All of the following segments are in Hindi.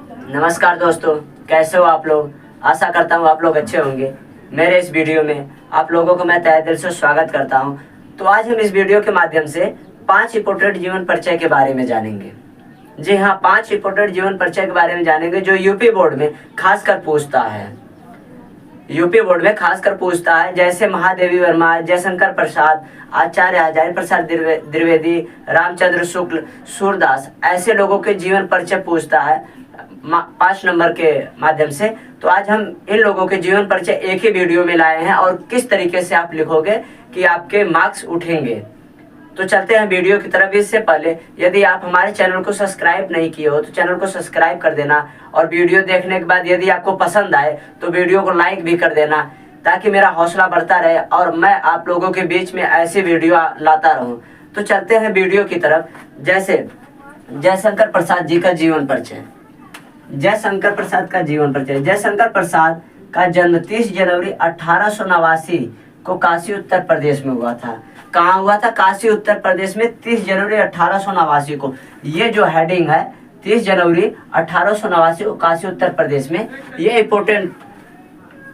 नमस्कार दोस्तों, कैसे हो आप लोग। आशा करता हूँ आप लोग अच्छे होंगे। मेरे इस वीडियो में आप लोगों को मैं तहे दिल से स्वागत करता हूँ। तो आज हम इस वीडियो के माध्यम से 5 इंपोर्टेंट जीवन परिचय के बारे में जानेंगे। जी हाँ, 5 इंपोर्टेंट जीवन परिचय के बारे में जानेंगे जो यूपी बोर्ड में खासकर पूछता है। यूपी बोर्ड में खासकर पूछता है, जैसे महादेवी वर्मा, जयशंकर प्रसाद, आचार्य हजारी प्रसाद द्विवेदी, रामचंद्र शुक्ल, सूरदास, ऐसे लोगों के जीवन परिचय पूछता है 5 नंबर के माध्यम से। तो आज हम इन लोगों के जीवन परिचय एक ही वीडियो में लाए हैं और किस तरीके से आप लिखोगे कि आपके मार्क्स उठेंगे। तो चलते हैं वीडियो की तरफ। इससे पहले यदि आप हमारे चैनल को सब्सक्राइब नहीं किए हो तो चैनल को सब्सक्राइब कर देना, और वीडियो देखने के बाद यदि आपको पसंद आए तो वीडियो को लाइक भी कर देना, ताकि मेरा हौसला बढ़ता रहे और मैं आप लोगों के बीच में ऐसी वीडियो लाता रहूं। तो चलते हैं वीडियो की तरफ। जैसे जयशंकर प्रसाद जी का जीवन परिचय। जयशंकर प्रसाद का जीवन परिचय। जयशंकर प्रसाद का जन्म 30 जनवरी 1889 को काशी उत्तर प्रदेश में हुआ था। कहाँ हुआ था? काशी उत्तर प्रदेश में 30 जनवरी 1889 को। ये जो हेडिंग है 30 जनवरी 1889 को काशी उत्तर प्रदेश में, ये इम्पोर्टेंट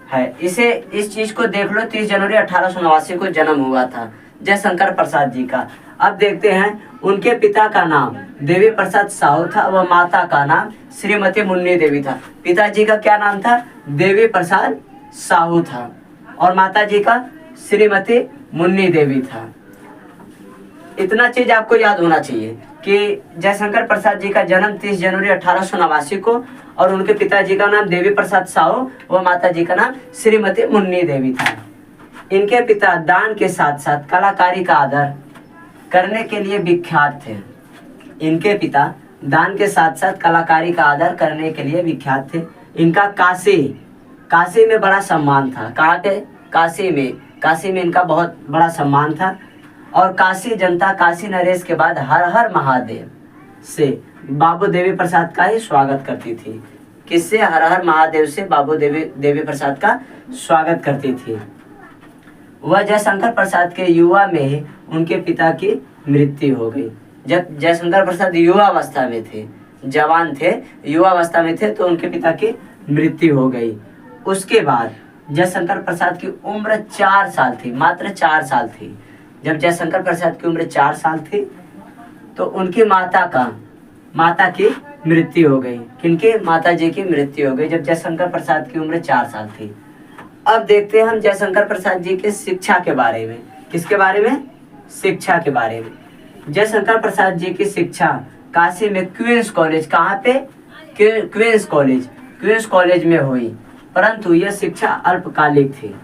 है। इस चीज को देख लो। 30 जनवरी 1889 को जन्म हुआ था जयशंकर प्रसाद जी का। अब देखते हैं, उनके पिता का नाम देवी प्रसाद साहू था व माता का नाम श्रीमती मुन्नी देवी था। पिताजी का क्या नाम था? देवी प्रसाद साहू था और माता जी का श्रीमती मुन्नी देवी था। इतना चीज आपको याद होना चाहिए कि जयशंकर प्रसाद जी का जन्म 30 जनवरी 1889 को, और उनके पिताजी का नाम देवी प्रसाद साहू व माता जी का नाम श्रीमती मुन्नी देवी था। इनके पिता दान के साथ साथ कलाकारी का आदर करने के लिए विख्यात थे। इनके पिता दान के साथ साथ कलाकारी का आदर करने के लिए विख्यात थे। इनका काशी में बड़ा सम्मान था। कहाँ पे? काशी में इनका बहुत बड़ा सम्मान था। और काशी जनता काशी नरेश के बाद हर हर महादेव से बाबू देवी प्रसाद का ही स्वागत करती थी। किससे? हर हर महादेव से बाबू देवी प्रसाद का स्वागत करती थी। वह जयशंकर प्रसाद के युवा में ही उनके पिता की मृत्यु हो गई। जब जयशंकर प्रसाद युवावस्था में थे, जवान थे, युवावस्था में थे, तो उनके पिता की मृत्यु हो गई। उसके बाद जयशंकर प्रसाद की उम्र 4 साल थी, मात्र 4 साल थी। जब जयशंकर प्रसाद की उम्र 4 साल थी तो उनकी माता की मृत्यु हो गई। किनकी? माता जी की मृत्यु हो गई जब जयशंकर प्रसाद की उम्र 4 साल थी। अब देखते हैं हम जयशंकर प्रसाद जी के शिक्षा के बारे में। किसके बारे में? शिक्षा के बारे में। जयशंकर प्रसाद जी की शिक्षा काशी में क्वींस कॉलेज, कहाँ पे? क्वींस कॉलेज में हुई, परंतु यह शिक्षा अल्पकालिक थी।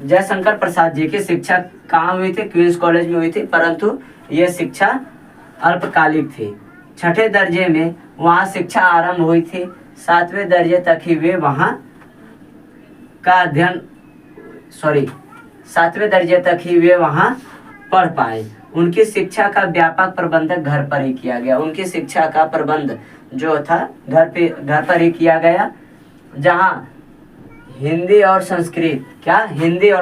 जयशंकर प्रसाद जी की शिक्षा कहाँ हुई थी? क्वींस कॉलेज में हुई थी, परंतु यह शिक्षा अल्पकालिक थी। 6ठे दर्जे में वहाँ शिक्षा आरंभ हुई थी। 7वें दर्जे तक ही वे वहाँ का अध्ययन 7वें दर्जे तक ही वे वहाँ पढ़ पाए। उनकी शिक्षा का व्यापक प्रबंधक घर पर ही किया गया। उनकी शिक्षा का प्रबंध जो था घर पर ही किया गया, जहाँ हिंदी और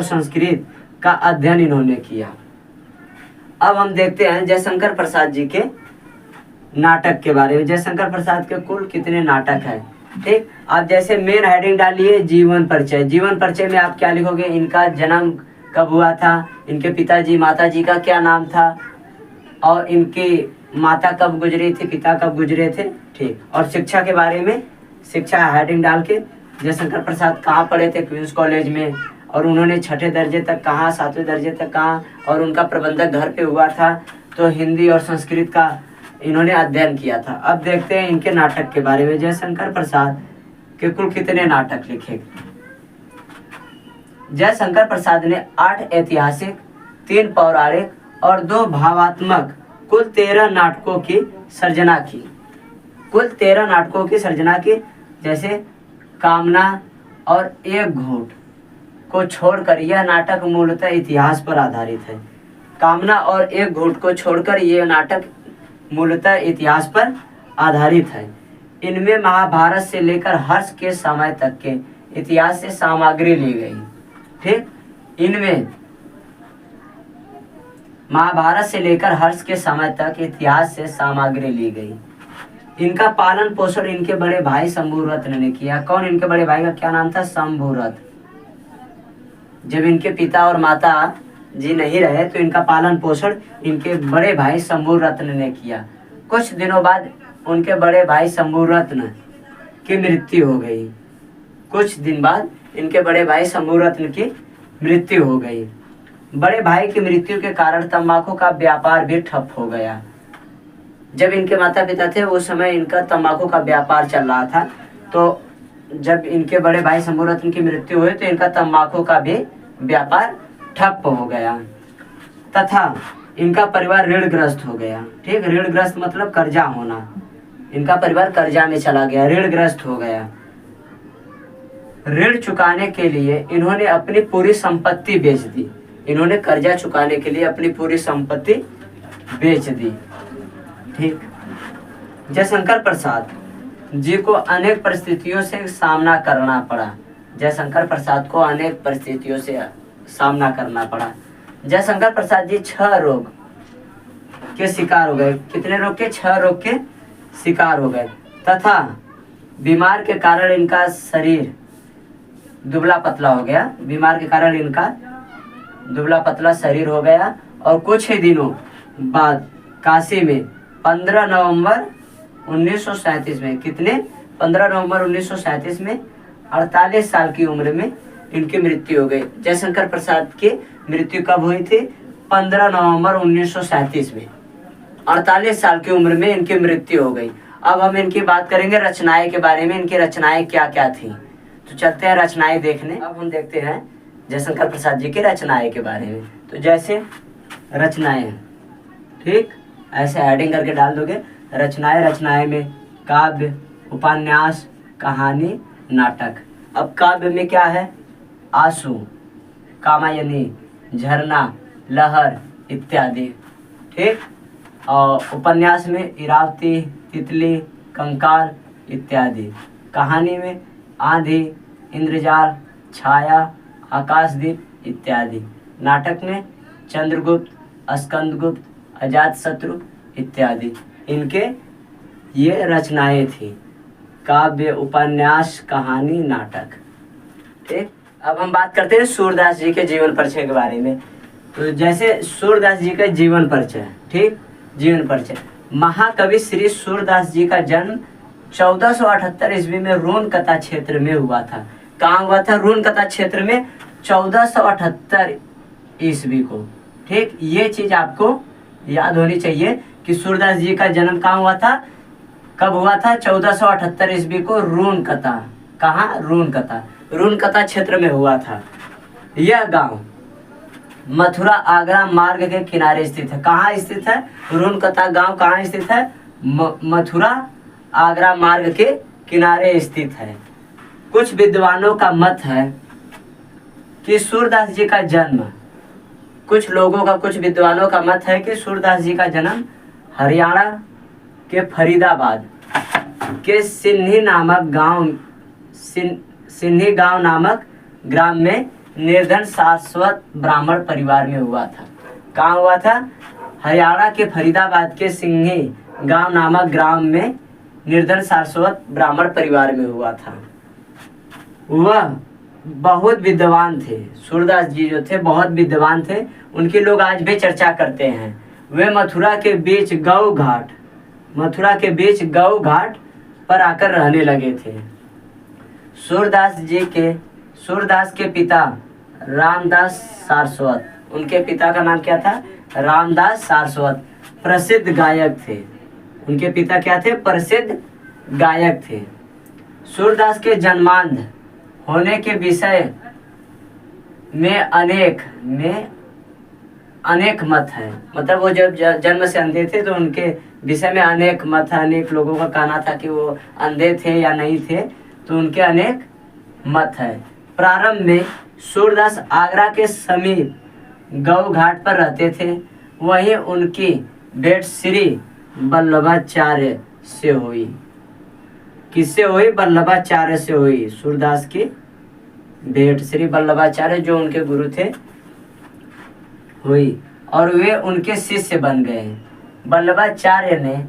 संस्कृत का अध्ययन इन्होंने किया। अब हम देखते हैं जयशंकर प्रसाद जी के नाटक के बारे में। जयशंकर प्रसाद के कुल कितने नाटक हैं? ठीक, आप जैसे मेन हेडिंग डालिए जीवन परिचय। जीवन परिचय में आप क्या लिखोगे? इनका जन्म कब हुआ था, इनके पिताजी माताजी का क्या नाम था, और इनकी माता कब गुजरी थी, पिता कब गुजरे थे। ठीक, और शिक्षा के बारे में शिक्षा हेडिंग डाल के जयशंकर प्रसाद कहाँ पढ़े थे? क्वींस कॉलेज में। और उन्होंने 6ठे दर्जे तक कहाँ, 7वें दर्जे तक कहाँ, और उनका प्रबंधक घर पे हुआ था, तो हिंदी और संस्कृत का इन्होंने अध्ययन किया था। अब देखते हैं इनके नाटक के बारे में। जयशंकर प्रसाद के कुल कितने नाटक लिखे? जयशंकर प्रसाद ने 8 ऐतिहासिक, 3 पौराणिक और 2 भावात्मक कुल 13 नाटकों की सर्जना की। कुल 13 नाटकों की सर्जना की। जैसे कामना और एक घूंट को छोड़कर यह नाटक मूलतः इतिहास पर आधारित है। कामना और एक घूंट को छोड़कर यह नाटक मूलतः इतिहास पर आधारित है। इनमें महाभारत से लेकर हर्ष के समय तक के इतिहास से सामग्री ली गई। ठीक, इनमें महाभारत से लेकर हर्ष के समय तक इतिहास से सामग्री ली गई। इनका पालन पोषण इनके बड़े भाई शंभुरथ ने किया। कौन? इनके बड़े भाई का क्या नाम था? शंभुरथ। जब इनके पिता और माता जी नहीं रहे तो इनका पालन पोषण इनके बड़े भाई शंभुरत्न ने किया। कुछ दिनों बाद उनके बड़े भाई शंभुरत्न की मृत्यु हो गई। कुछ दिन बाद इनके बड़े भाई शंभुरत्न की मृत्यु हो गई। बड़े भाई की मृत्यु के कारण तंबाकू का व्यापार भी ठप हो गया। जब इनके माता पिता थे उस समय इनका तंबाकू का व्यापार चल रहा था। तो जब इनके बड़े भाई शंभुरत्न की मृत्यु हुई तो इनका तंबाकू का भी व्यापार ठप हो गया तथा इनका परिवार ऋणग्रस्त हो गया। ठीक, ऋणग्रस्त मतलब कर्जा होना। इनका परिवार कर्जा में चला गया, ऋणग्रस्त हो गया। ऋण चुकाने के लिए इन्होंने अपनी पूरी संपत्ति बेच दी। इन्होंने कर्जा चुकाने के लिए अपनी पूरी संपत्ति बेच दी। ठीक, जयशंकर प्रसाद जी को अनेक परिस्थितियों से सामना करना पड़ा। जयशंकर प्रसाद को अनेक परिस्थितियों से सामना करना पड़ा। जयशंकर प्रसाद जी 6 रोग के शिकार हो गए। कितने रोग के? 6 रोग के शिकार हो गए तथा बीमार के कारण इनका शरीर दुबला पतला हो गया। बीमार के कारण इनका दुबला पतला शरीर हो गया और कुछ ही दिनों बाद काशी में 15 नवंबर 1937 में, कितने? 15 नवंबर 1937 में 48 साल की उम्र में इनकी मृत्यु हो गई। जयशंकर प्रसाद की मृत्यु कब हुई थी? 15 नवंबर 1937 में 48 साल की उम्र में इनकी मृत्यु हो गई। अब हम इनकी बात करेंगे रचनाएं के बारे में। इनकी रचनाएं क्या क्या थी, तो चलते हैं रचनाएं देखने। अब हम देखते हैं जयशंकर प्रसाद जी की रचनाएं के बारे में। तो जैसे रचनाएं, ठीक, ऐसे हेडिंग करके डाल दोगे रचनाएं। रचनाएं में काव्य, उपन्यास, कहानी, नाटक। अब काव्य में क्या है? आंसू, कामायनी, झरना, लहर इत्यादि। ठीक, और उपन्यास में इरावती, तितली, कंकाल इत्यादि। कहानी में आंधी, इंद्रजाल, छाया, आकाशदीप इत्यादि। नाटक में चंद्रगुप्त, स्कंदगुप्त, अजातशत्रु इत्यादि। इनके ये रचनाएं थी, काव्य, उपन्यास, कहानी, नाटक। ठीक, अब हम बात करते हैं सूरदास जी के जीवन परिचय के बारे में। तो जैसे सूरदास जी का जीवन परिचय, ठीक, जीवन परिचय। महाकवि श्री सूरदास जी का जन्म 1478 ईस्वी में रूनकता क्षेत्र में हुआ था। कहाँ हुआ था? रूनकता क्षेत्र में 1478 ईस्वी को। ठीक, ये चीज आपको याद होनी चाहिए कि सूरदास जी का जन्म कहाँ हुआ था, कब हुआ था? 1478 ईस्वी को रूनकता। कहाँ? रूनकता। रूनकता क्षेत्र में हुआ था। यह गांव मथुरा आगरा मार्ग के किनारे स्थित है। कहाँ स्थित है? रूनकता गांव कहाँ स्थित है? मथुरा आगरा मार्ग के किनारे स्थित है। कुछ विद्वानों का मत है कि सूरदास जी का जन्म, कुछ लोगों का, कुछ विद्वानों का मत है कि सूरदास जी का जन्म हरियाणा के फरीदाबाद के सिन्ही गांव नामक ग्राम में निर्धन शाश्वत ब्राह्मण परिवार में हुआ था। कहाँ हुआ था? हरियाणा के फरीदाबाद के सिन्ही गांव नामक ग्राम में निर्धन शाश्वत ब्राह्मण परिवार में हुआ था। वह बहुत विद्वान थे। सूरदास जी जो थे बहुत विद्वान थे। उनकी लोग आज भी चर्चा करते हैं। वे मथुरा के बीच गौ घाट पर आकर रहने लगे थे। सूरदास के पिता रामदास सारस्वत, उनके पिता का नाम क्या था? रामदास सारस्वत, प्रसिद्ध गायक थे। उनके पिता क्या थे? प्रसिद्ध गायक थे। सूरदास के जन्मांध होने के विषय में अनेक मत है। मतलब वो जब जन्म से अंधे थे तो उनके विषय में अनेक मत है। अनेक लोगों का कहना था कि वो अंधे थे या नहीं थे, तो उनके अनेक मत है। प्रारंभ में सूरदास आगरा के समीप गौ घाट पर रहते थे। वहीं उनकी भेंट श्री वल्लभाचार्य से हुई। किससे हुई? वल्लभाचार्य से हुई। सूरदास की भेंट श्री वल्लभाचार्य जो उनके गुरु थे हुई और वे उनके शिष्य बन गए। वल्लभाचार्य ने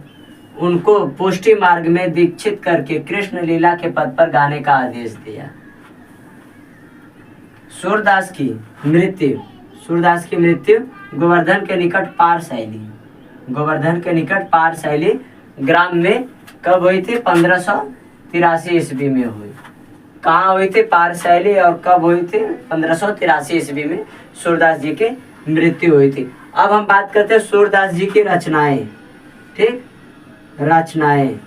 उनको पुष्टि मार्ग में दीक्षित करके कृष्ण लीला के पद पर गाने का आदेश दिया। सूरदास की मृत्यु गोवर्धन के निकट पारसैली ग्राम में कब हुई थी? 1583 ईस्वी में हुई। कहाँ हुई थी? पारसैली। और कब हुई थी? 1583 ईस्वी में सूरदास जी की मृत्यु हुई थी। अब हम बात करते हैं सूरदास जी की रचनाएं। ठीक, रचनाएं।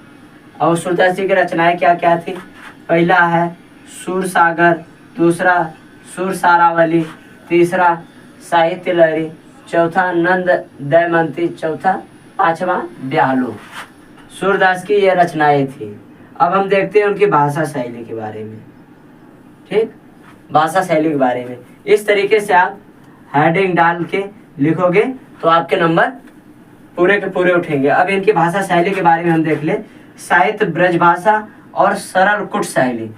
और सूरदास जी की रचनाएं क्या क्या थी? पहला है सूर सागर, दूसरा सूर सारावली, तीसरा साहित्य लहरी, चौथा नंद दमयंती, पांचवा ब्याहलो। सूरदास की ये रचनाएं थी। अब हम देखते हैं उनकी भाषा शैली के बारे में। ठीक, भाषा शैली के बारे में इस तरीके से आप हेडिंग डाल के लिखोगे तो आपके नंबर पूरे के पूरे उठेंगे। अब इनकी भाषा शैली के बारे में हम देख ले। साहित्य ब्रज भाषा और सरल कुट शैली।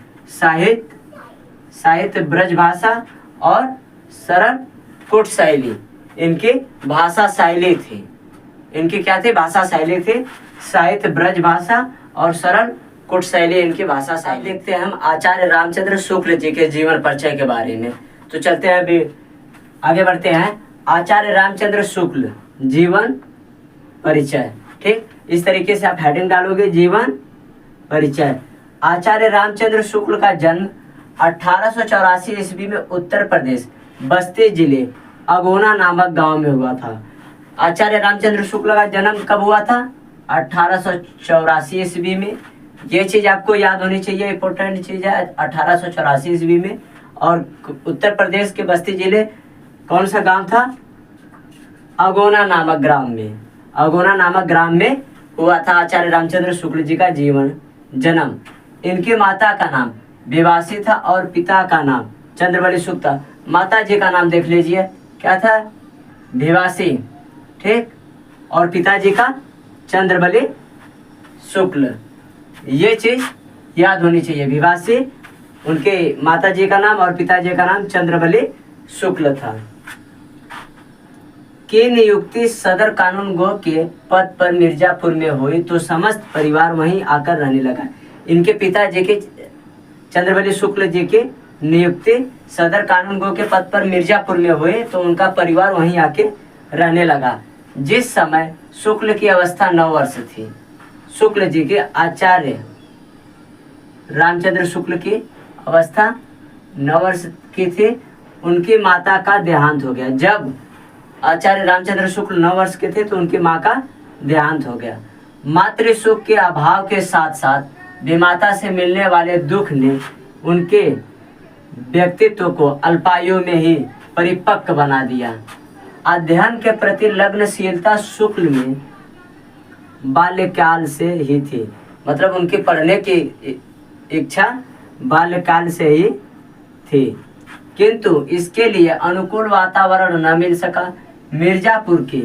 साहित्य ब्रज भाषा और सरल कुट शैली इनकी भाषा शैली थी। इनकी क्या थी? भाषा शैली थी। साहित्य ब्रज भाषा और सरल कुट शैली इनकी भाषा शैली। देखते हैं हम आचार्य रामचंद्र शुक्ल जी के जीवन परिचय के बारे में। तो चलते हैं, अभी आगे बढ़ते हैं। आचार्य रामचंद्र शुक्ल जीवन परिचय। ठीक, इस तरीके से आप हेडिंग डालोगे, जीवन परिचय। आचार्य रामचंद्र शुक्ल का जन्म 1884 ईस्वी में उत्तर प्रदेश बस्ती जिले अगोना नामक गांव में हुआ था। आचार्य रामचंद्र शुक्ल का जन्म कब हुआ था? 1884 ईस्वी में। ये चीज आपको याद होनी चाहिए, इंपॉर्टेंट चीज है। 1884 ईस्वी में। और उत्तर प्रदेश के बस्ती जिले कौन सा गांव था? अगोना नामक ग्राम में। अगोना नामक ग्राम में हुआ था आचार्य रामचंद्र शुक्ल जी का जन्म। इनकी माता का नाम विवासी था और पिता का नाम चंद्रबली शुक्ल था। माता जी का नाम देख लीजिए, क्या था? विवासी। ठीक, और पिताजी का चंद्रबली शुक्ल। ये चीज याद होनी चाहिए। विवासी, उनके माता जी का नाम और पिताजी का नाम चंद्रबली शुक्ल था। की नियुक्ति सदर कानून गो के पद पर मिर्जापुर में हुई तो समस्त परिवार वहीं आकर रहने लगा। इनके पिताजी के चंद्रबली शुक्ल जी की नियुक्ति सदर कानून गो के पद पर मिर्जापुर में हुई तो उनका परिवार वहीं आके रहने लगा। जिस समय शुक्ल की अवस्था 9 वर्ष थी। शुक्ल जी के आचार्य रामचंद्र शुक्ल की अवस्था 9 वर्ष की थी। उनकी माता का देहांत हो गया। जब आचार्य रामचंद्र शुक्ल 9 वर्ष के थे तो उनकी माँ का देहांत हो गया। मातृ सुख के अभाव के साथ साथ विमाता से मिलने वाले दुख ने उनके व्यक्तित्व को अल्पायु में ही परिपक्व बना दिया। अध्ययन के प्रति लग्नशीलता शुक्ल में बाल्यकाल से ही थी। मतलब उनकी पढ़ने की इच्छा बाल्यकाल से ही थी, किंतु इसके लिए अनुकूल वातावरण न मिल सका। मिर्जापुर के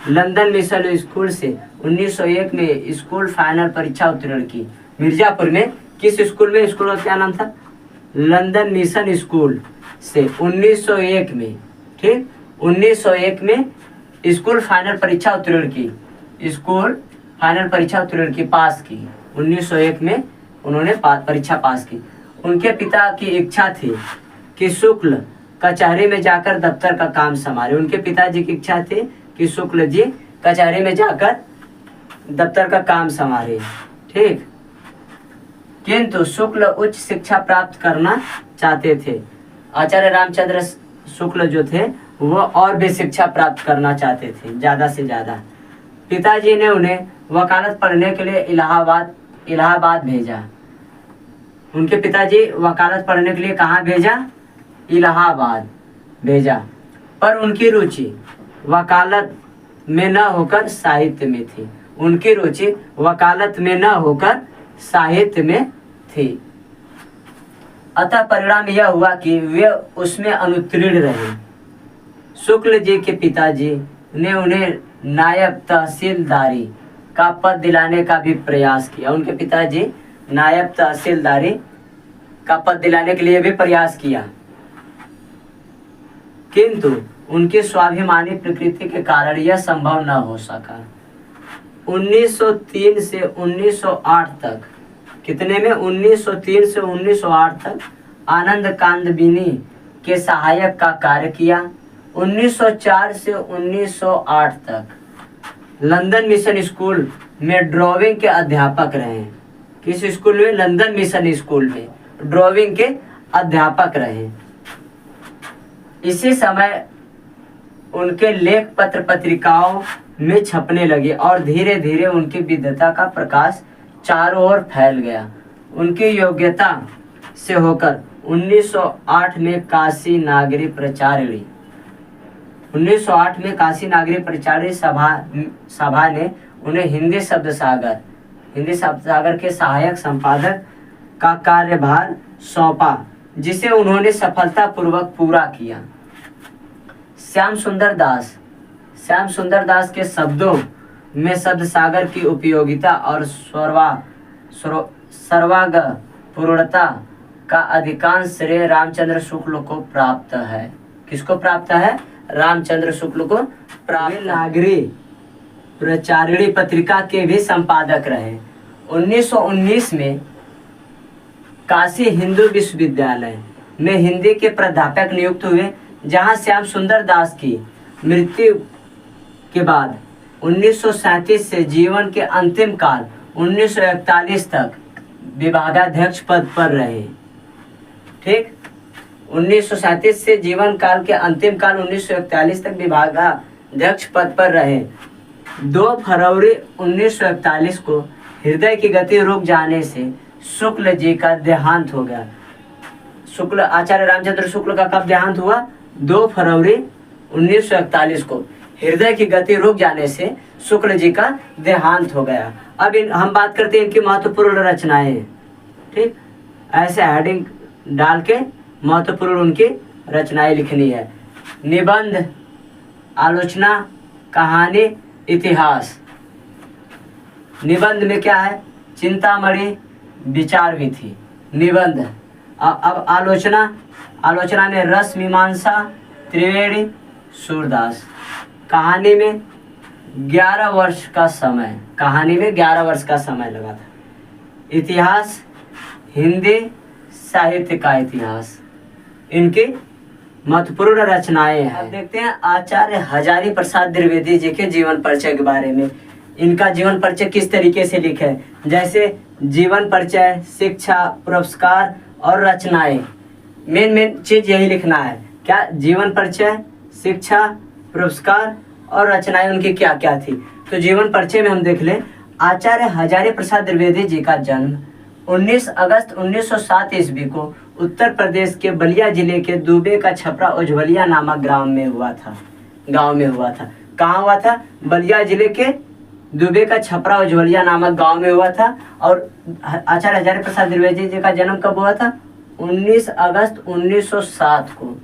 लंदन मिशन स्कूल से 1901 में स्कूल फाइनल परीक्षा उत्तीर्ण की। मिर्जापुर में किस स्कूल में? स्कूल का क्या नाम था? लंदन मिशन स्कूल से 1901 में। ठीक, 1901 में स्कूल फाइनल परीक्षा उत्तीर्ण की। स्कूल फाइनल परीक्षा उत्तीर्ण की, पास की। 1901 में उन्होंने परीक्षा पास की। उनके पिता की इच्छा थी कि शुक्ल कचहरी में जाकर दफ्तर का काम संभाले। उनके पिताजी की इच्छा थी कि शुक्ल जी कचहरी में जाकर दफ्तर का काम संभाले। ठीक, किंतु शुक्ल उच्च शिक्षा प्राप्त करना चाहते थे। आचार्य रामचंद्र शुक्ल जो थे वो और भी शिक्षा प्राप्त करना चाहते थे, ज़्यादा से ज़्यादा। पिताजी ने उन्हें वकालत पढ़ने के लिए इलाहाबाद भेजा। उनके पिताजी वकालत पढ़ने के लिए कहाँ भेजा? इलाहाबाद भेजा। पर उनकी रुचि वकालत में न होकर साहित्य में थी। उनकी रुचि वकालत में न होकर साहित्य में थी। अतः परिणाम यह हुआ कि वे उसमें अनुत्तीर्ण रहे। शुक्ल जी के पिताजी ने उन्हें नायब तहसीलदारी का पद दिलाने का भी प्रयास किया। उनके पिताजी नायब तहसीलदारी का पद दिलाने के लिए भी प्रयास किया, किंतु उनकी स्वाभिमानी प्रकृति के कारण यह संभव न हो सका। 1903 से 1908 तक, कितने में 1903 से 1908 तक आनंद कांदबिनी के सहायक का कार्य किया। 1904 से 1908 तक लंदन मिशन स्कूल में ड्राइंग के अध्यापक रहे। किस स्कूल में? लंदन मिशन स्कूल में ड्राइंग के अध्यापक रहे। इसी समय उनके लेख पत्र पत्रिकाओं में छपने लगे और धीरे धीरे उनकी विद्वता का प्रकाश चारों ओर फैल गया। उनकी योग्यता से होकर 1908 में काशी नागरी प्रचारिणी 1908 में काशी नागरी प्रचारिणी सभा ने उन्हें हिंदी शब्द सागर के सहायक संपादक का कार्यभार सौंपा, जिसे उन्होंने सफलतापूर्वक पूरा किया। श्याम सुंदर दास के शब्दों में शब्द सागर की उपयोगिता और सर्वांग पूर्णता का अधिकांश श्रेय रामचंद्र शुक्ल को प्राप्त है। किसको प्राप्त है? रामचंद्र शुक्ल को प्राप्त। नागरी प्रचारिणी पत्रिका के भी संपादक रहे। 1919 में काशी हिंदू विश्वविद्यालय में हिंदी के प्राध्यापक नियुक्त हुए, जहां श्याम सुंदर दास की मृत्यु के बाद 1937 से जीवन के अंतिम काल 1941 तक विभागाध्यक्ष पद पर रहे। ठीक, 1937 से जीवन काल के अंतिम काल 1941 तक विभागाध्यक्ष पद पर रहे। 2 फरवरी 1941 को हृदय की गति रुक जाने से शुक्ल जी का देहांत हो गया। आचार्य रामचंद्र शुक्ल का कब देहांत हुआ? 2 फरवरी 1941 को हृदय की गति रुक जाने से शुक्ल जी का देहांत हो गया। अब हम बात करते हैं इनकी महत्वपूर्ण रचनाएं। ठीक, ऐसे हेडिंग डाल के महत्वपूर्ण उनकी रचनाएं लिखनी है। निबंध, आलोचना, कहानी, इतिहास। निबंध में क्या है? चिंतामणि, विचार विधि, निबंध। अब आलोचना में रस मीमांसा, त्रिवेणी, सूरदास। कहानी में 11 वर्ष का समय, लगा था। इतिहास, हिंदी साहित्य का इतिहास। इनकी महत्वपूर्ण रचनाएं हैं। अब देखते हैं आचार्य हजारी प्रसाद द्विवेदी जी के जीवन परिचय के बारे में। इनका जीवन परिचय किस तरीके से लिखा है? जैसे जीवन परिचय, शिक्षा, पुरस्कार और रचनाएं। मेन चीज यही लिखना है। क्या? जीवन परिचय, शिक्षा, पुरस्कार और रचनाएं उनकी क्या क्या थी। तो जीवन परिचय में हम देख लें। आचार्य हजारी प्रसाद द्विवेदी जी का जन्म 19 अगस्त 1907 ईस्वी को उत्तर प्रदेश के बलिया जिले के दुबे का छपरा उज्ज्वलिया नामक गांव में हुआ था। कहाँ हुआ था? बलिया जिले के दुबे का छपरा उज्ज्वलिया नामक गांव में हुआ था। और आचार्य हजारी प्रसाद द्विवेदी जी का जन्म कब हुआ था? 19 अगस्त 1907 को।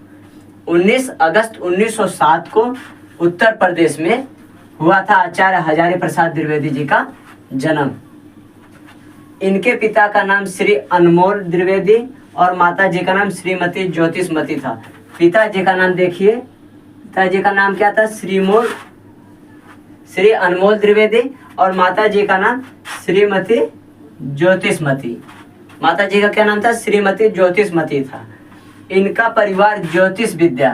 19 अगस्त 1907 को उत्तर प्रदेश में हुआ था आचार्य हजारी प्रसाद द्विवेदी जी का जन्म। इनके पिता का नाम श्री अनमोल द्विवेदी और माता जी का नाम श्रीमती ज्योतिषमती था। पिताजी का नाम देखिए, पिताजी का नाम क्या था? श्री अनमोल द्विवेदी और माता जी का नाम श्रीमती ज्योतिषमती। माता जी का क्या नाम था? श्रीमती ज्योतिषमती था। इनका परिवार ज्योतिष विद्या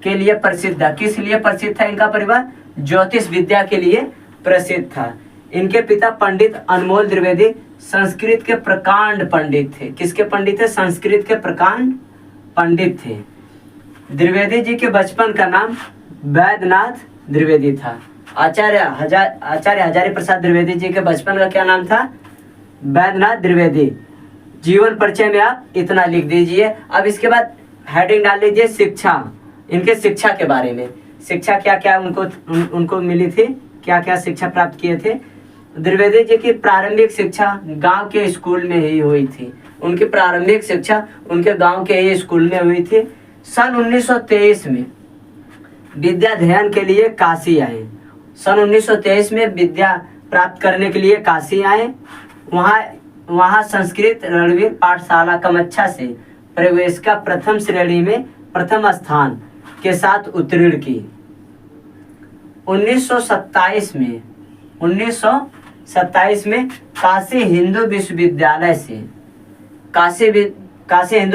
के लिए प्रसिद्ध था। किस लिए प्रसिद्ध था इनका परिवार? ज्योतिष विद्या के लिए प्रसिद्ध था। इनके पिता पंडित अनमोल द्विवेदी संस्कृत के प्रकांड पंडित थे। किसके पंडित थे? संस्कृत के प्रकांड पंडित थे। द्विवेदी जी के बचपन का नाम वैद्यनाथ द्विवेदी था। आचार्य हजारी प्रसाद द्विवेदी जी के बचपन का क्या नाम था? वैद्यनाथ द्विवेदी। जीवन परिचय में आप इतना लिख दीजिए। अब इसके बाद हेडिंग डाल लीजिए शिक्षा। इनके शिक्षा के बारे में, शिक्षा क्या क्या उनको मिली थी, क्या क्या शिक्षा प्राप्त किए थे। द्विवेदी जी की प्रारंभिक शिक्षा गांव के स्कूल में ही हुई थी। उनकी प्रारंभिक शिक्षा उनके गांव के ही स्कूल में हुई थी। सन 1923 में विद्या अध्ययन के लिए काशी आए। सन 1923 में विद्या प्राप्त करने के लिए काशी आए। वहाँ संस्कृत रणवीर पाठशाला कमच्छा से प्रवेश का प्रथम श्रेणी में प्रथम स्थान के साथ उत्तीर्ण की। 1927 में 1927 में काशी हिंदू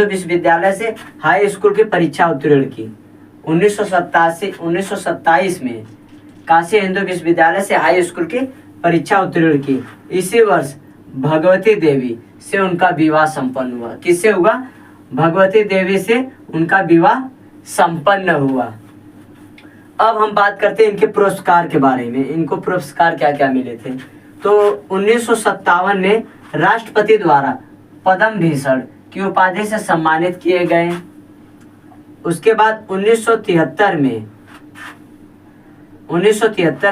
विश्वविद्यालय से हाई स्कूल की परीक्षा उत्तीर्ण की। 1927 में काशी हिंदू विश्वविद्यालय से हाई स्कूल की परीक्षा उत्तीर्ण की। इसी वर्ष भगवती देवी से उनका विवाह संपन्न हुआ। किससे हुआ? भगवती देवी से उनका विवाह संपन्न हुआ। अब हम बात करते हैं इनके पुरस्कार के बारे में। इनको पुरस्कार क्या क्या मिले थे? तो 1957 में राष्ट्रपति द्वारा पद्म भूषण की उपाधि से सम्मानित किए गए। उसके बाद 1973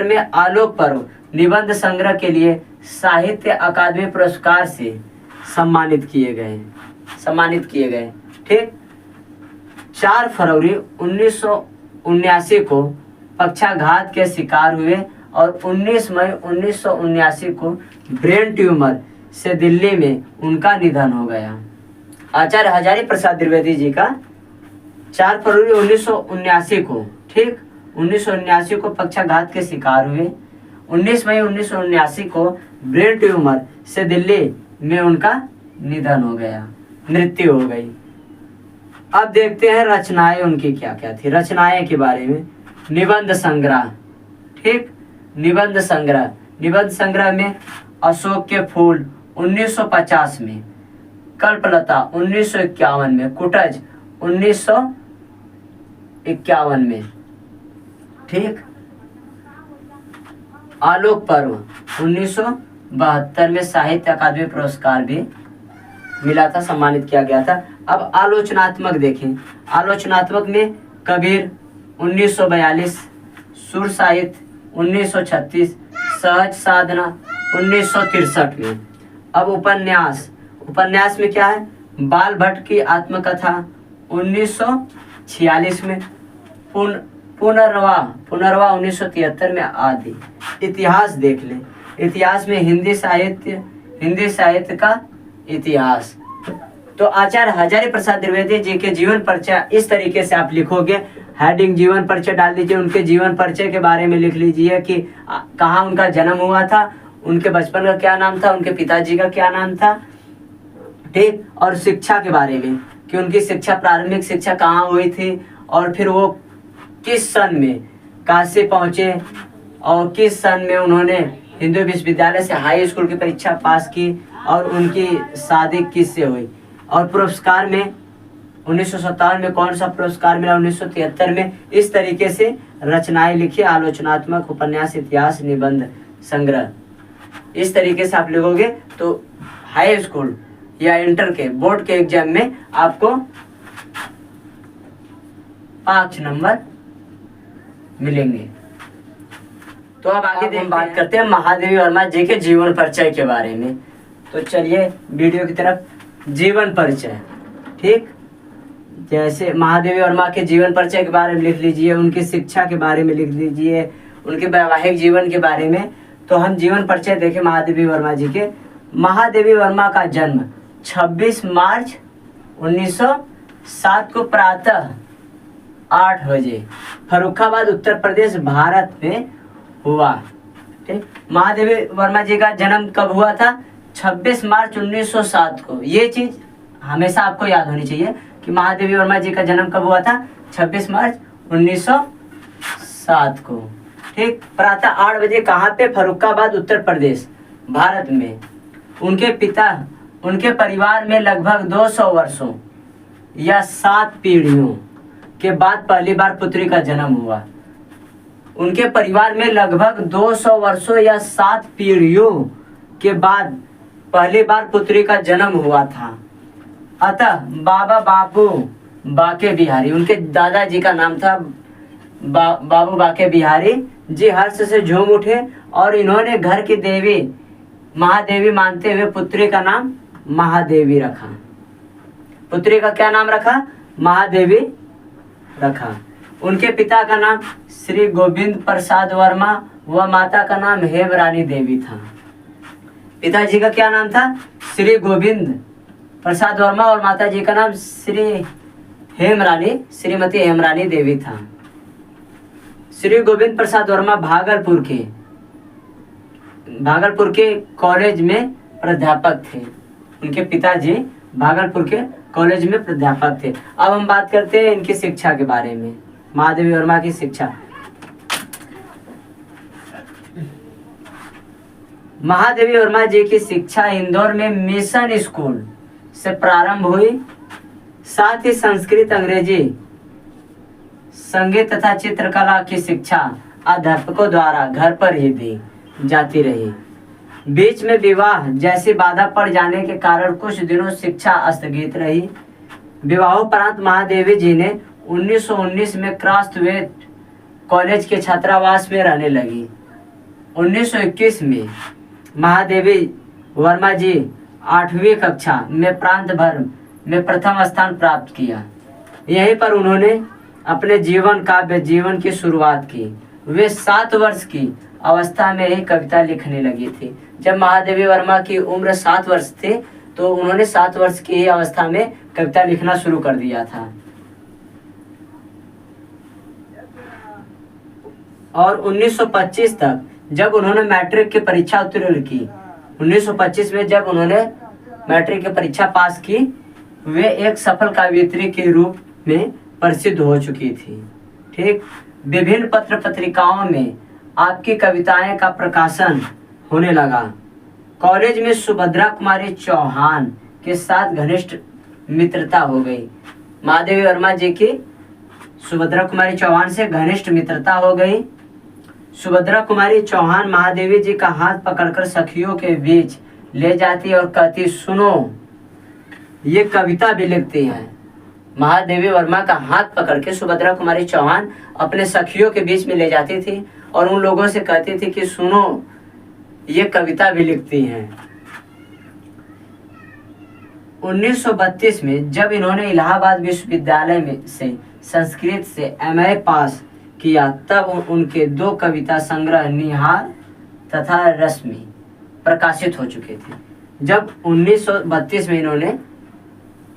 में आलोक पर्व निबंध संग्रह के लिए साहित्य अकादमी पुरस्कार से सम्मानित किए गए। ठीक। 4 फरवरी 1979 को पक्षाघात के शिकार हुए और 19 मई 1979 को ब्रेन ट्यूमर से दिल्ली में उनका निधन हो गया। आचार्य हजारी प्रसाद द्विवेदी जी का 4 फरवरी 1979 को, ठीक, 1979 को पक्षाघात के शिकार हुए। 19 मई 1979 को ब्रेन ट्यूमर से दिल्ली में उनका निधन हो गया, मृत्यु हो गई। अब देखते हैं रचनाएं उनकी क्या क्या थी। रचनाएं के बारे में निबंध संग्रह, ठीक, निबंध संग्रह में अशोक के फूल 1950 में, कल्पलता 1951 में, कुटज 1951 में, ठीक, आलोक पर्व 1972 में साहित्य अकादमी पुरस्कार भी मिला था, सम्मानित किया गया था। अब आलोचनात्मक देखें। आलोचनात्मक में कबीर 1942, सुर साहित्य 1936, सहज साधना 1963 में। अब उपन्यास में क्या है? बाल भट्ट की आत्मकथा 1946 में, पुनर्वा 1973 में आदि। इतिहास देख लें। इतिहास में हिंदी साहित्य का इतिहास। तो आचार्य हजारी प्रसाद द्विवेदी जी के जीवन परिचय इस तरीके से आप लिखोगे। हेडिंग जीवन परिचय डाल दीजिए, उनके जीवन परिचय के बारे में लिख लीजिए कि कहाँ उनका जन्म हुआ था, उनके बचपन का क्या नाम था, उनके पिताजी का क्या नाम था, ठीक, और शिक्षा के बारे में कि उनकी शिक्षा, प्रारंभिक शिक्षा कहाँ हुई थी और फिर वो किस सन में काशी पहुँचे और किस सन में उन्होंने हिंदू विश्वविद्यालय से हाई स्कूल की परीक्षा पास की और उनकी शादी किससे हुई। और पुरस्कार में 1957 में कौन सा पुरस्कार मिला, 1973 में। इस तरीके से रचनाएं लिखी, आलोचनात्मक, उपन्यास, इतिहास, निबंध संग्रह। इस तरीके से आप लिखोगे तो हाई स्कूल या इंटर के बोर्ड के एग्जाम में आपको 5 नंबर मिलेंगे। तो अब आगे हम बात करते हैं महादेवी वर्मा जी के जीवन परिचय के बारे में। तो चलिए वीडियो की तरफ। जीवन परिचय, ठीक, जैसे महादेवी वर्मा के जीवन परिचय के बारे में लिख लीजिए, उनकी शिक्षा के बारे में लिख दीजिए, उनके वैवाहिक जीवन के बारे में। तो हम जीवन परिचय देखें महादेवी वर्मा जी के। महादेवी वर्मा का जन्म 26 मार्च 1907 को प्रातः 8 बजे फर्रुखाबाद उत्तर प्रदेश भारत में हुआ। ठीक, महादेवी वर्मा जी का जन्म कब हुआ था? 26 मार्च 1907 को। ये चीज हमेशा आपको याद होनी चाहिए कि महादेवी वर्मा जी का जन्म कब हुआ था? 26 मार्च 1907 को। ठीक, प्रातः 8 बजे। कहाँ पे? फर्रुखाबाद उत्तर प्रदेश भारत में। उनके परिवार में लगभग 200 वर्षों या 7 पीढ़ियों के बाद पहली बार पुत्री का जन्म हुआ। उनके परिवार में लगभग 200 वर्षों या 7 पीढ़ियों के बाद पहली बार पुत्री का जन्म हुआ था। अतः बाबा बापू बाके बिहारी, उनके दादाजी का नाम था बाबू बाके बिहारी जी, हर्ष से झूम उठे और इन्होंने घर की देवी महादेवी मानते हुए पुत्री का नाम महादेवी रखा। पुत्री का क्या नाम रखा? महादेवी रखा। उनके पिता का नाम श्री गोविंद प्रसाद वर्मा व माता का नाम हेमरानी देवी था। पिताजी का क्या नाम था? श्री गोविंद प्रसाद वर्मा और माता जी का नाम श्रीमती हेमरानी देवी था। श्री गोविंद प्रसाद वर्मा भागलपुर के भागलपुर के कॉलेज में प्राध्यापक थे। उनके पिताजी भागलपुर के कॉलेज में प्राध्यापक थे। अब हम बात करते हैं इनकी शिक्षा के बारे में, महादेवी वर्मा की शिक्षा। महादेवी वर्मा जी की शिक्षा इंदौर में मिशन स्कूल से प्रारंभ हुई। साथ ही संस्कृत, अंग्रेजी, संगीत तथा चित्रकला की शिक्षा अध्यापकों द्वारा घर पर ही दी जाती रही। बीच में विवाह जैसी बाधा पड़ जाने के कारण कुछ दिनों शिक्षा स्थगित रही। विवाहोपरांत महादेवी जी ने 1919 में क्रॉसवेट कॉलेज के छात्रावास में रहने लगी। 1921 में महादेवी वर्मा जी 8वीं कक्षा में प्रांत भर में प्रथम स्थान प्राप्त किया। यहीं पर उन्होंने अपने काव्य जीवन की शुरुआत की। वे 7 वर्ष की अवस्था में ही कविता लिखने लगी थी। जब महादेवी वर्मा की उम्र 7 वर्ष थे तो उन्होंने 7 वर्ष की ही अवस्था में कविता लिखना शुरू कर दिया था। और 1925 तक जब उन्होंने मैट्रिक की परीक्षा उत्तीर्ण की, 1925 में जब उन्होंने मैट्रिक की परीक्षा पास की, वे एक सफल कवयित्री के रूप में प्रसिद्ध हो चुकी थी। ठीक, विभिन्न पत्र पत्रिकाओं में आपकी कविताएं का प्रकाशन होने लगा। कॉलेज में सुभद्रा कुमारी चौहान के साथ घनिष्ठ मित्रता हो गई। महादेवी वर्मा जी की सुभद्रा कुमारी चौहान से घनिष्ठ मित्रता हो गई। सुभद्रा कुमारी चौहान महादेवी जी का हाथ पकड़कर सखियों के बीच ले जाती और कहती, सुनो, ये कविता भी लिखती है। महादेवी वर्मा का हाथ पकड़ के सुभद्रा कुमारी चौहान अपने सखियों के बीच में ले जाती थी और उन लोगों से कहती थी कि सुनो, ये कविता भी लिखती हैं। 1932 में जब इन्होंने इलाहाबाद विश्वविद्यालय में से संस्कृत से MA पास किया, तब उनके 2 कविता संग्रह निहार तथा रश्मि प्रकाशित हो चुके थे। जब 1932 में इन्होंने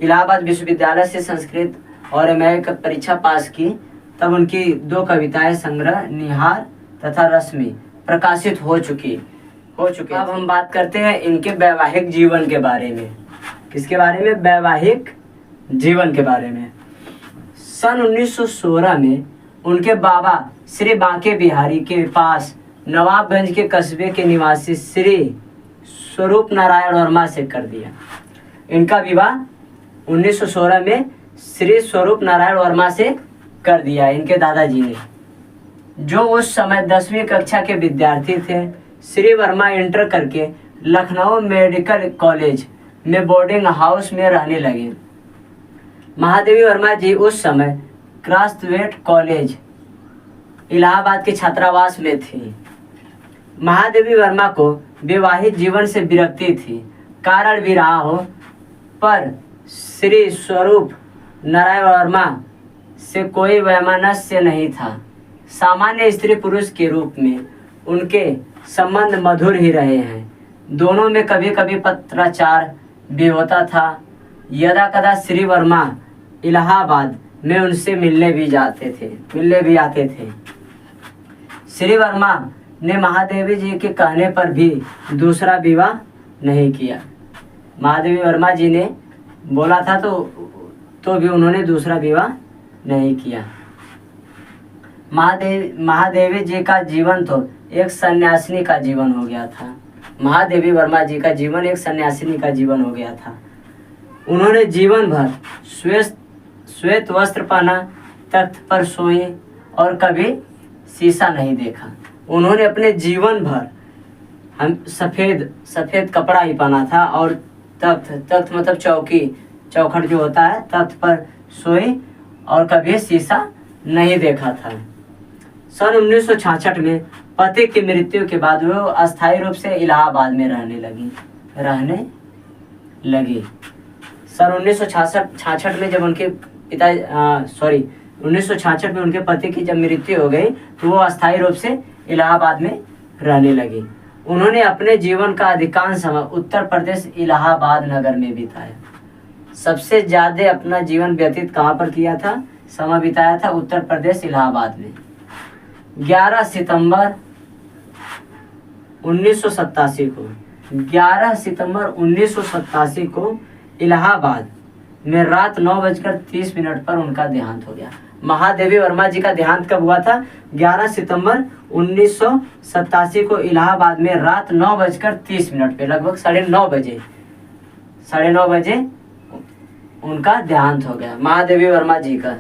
इलाहाबाद विश्वविद्यालय से संस्कृत और MA की परीक्षा पास की, तब उनकी 2 कविताएं संग्रह निहार तथा रश्मि प्रकाशित हो चुकी। अब हम बात करते हैं इनके वैवाहिक जीवन के बारे में। किसके बारे में? वैवाहिक जीवन के बारे में। सन 1916 में उनके बाबा श्री बांके बिहारी के पास नवाबगंज के कस्बे के निवासी श्री स्वरूप नारायण वर्मा से कर दिया। इनका विवाह 1916 में श्री स्वरूप नारायण वर्मा से कर दिया इनके दादाजी ने, जो उस समय 10वीं कक्षा के विद्यार्थी थे। श्री वर्मा इंटर करके लखनऊ मेडिकल कॉलेज में बोर्डिंग हाउस में रहने लगे। महादेवी वर्मा जी उस समय क्रॉसवेट कॉलेज इलाहाबाद के छात्रावास में थी। महादेवी वर्मा को विवाहित जीवन से विरक्ति थी, कारण भी रहा हो, पर श्री स्वरूप नारायण वर्मा से कोई वैमनस्य नहीं था। सामान्य स्त्री पुरुष के रूप में उनके संबंध मधुर ही रहे हैं। दोनों में कभी कभी पत्राचार भी होता था। यदा कदा श्री वर्मा इलाहाबाद में उनसे मिलने भी आते थे। श्री वर्मा ने महादेवी जी के कहने पर भी दूसरा विवाह नहीं किया। महादेवी वर्मा जी ने बोला था तो भी उन्होंने दूसरा विवाह नहीं किया। महादेवी जी का जीवन तो एक सन्यासिनी का जीवन हो गया था। महादेवी वर्मा जी का जीवन एक सन्यासिनी का जीवन हो गया था। उन्होंने जीवन भर श्वेत वस्त्र पहना, तख्त पर सोए और कभी शीशा नहीं देखा। उन्होंने अपने जीवन भर सफ़ेद कपड़ा ही पहना था और तख्त मतलब चौखट जो होता है, तख्त पर सोए और कभी शीशा नहीं देखा था। सन 1966 में पति की मृत्यु के बाद वो अस्थायी रूप से इलाहाबाद में रहने लगी। सन 1966 में जब उनके 1966 में उनके पति की जब मृत्यु हो गई तो वो अस्थायी रूप से इलाहाबाद में रहने लगी। उन्होंने अपने जीवन का अधिकांश समय उत्तर प्रदेश इलाहाबाद नगर में बिताया। सबसे ज़्यादा अपना जीवन व्यतीत कहाँ पर किया था? समय बिताया था उत्तर प्रदेश इलाहाबाद में। 11 सितंबर 1987 को 11 सितंबर 1987 को इलाहाबाद में रात 9:30 पर उनका देहांत हो गया। महादेवी वर्मा जी का देहांत कब हुआ था? 11 सितंबर 1987 को इलाहाबाद में रात 9:30 पे, लगभग 9:30 बजे उनका देहांत हो गया, महादेवी वर्मा जी का।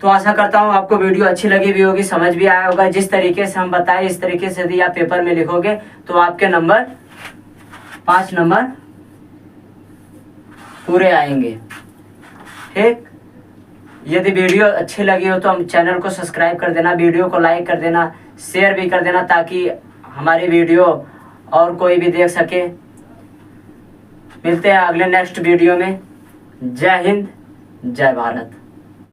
तो आशा करता हूँ आपको वीडियो अच्छी लगी भी होगी, समझ भी आया होगा। जिस तरीके से हम बताए इस तरीके से यदि आप पेपर में लिखोगे तो आपके नंबर 5 नंबर पूरे आएंगे। ठीक, यदि वीडियो अच्छी लगी हो तो हम चैनल को सब्सक्राइब कर देना, वीडियो को लाइक कर देना, शेयर भी कर देना ताकि हमारी वीडियो और कोई भी देख सके। मिलते हैं अगले नेक्स्ट वीडियो में। जय हिंद, जय भारत।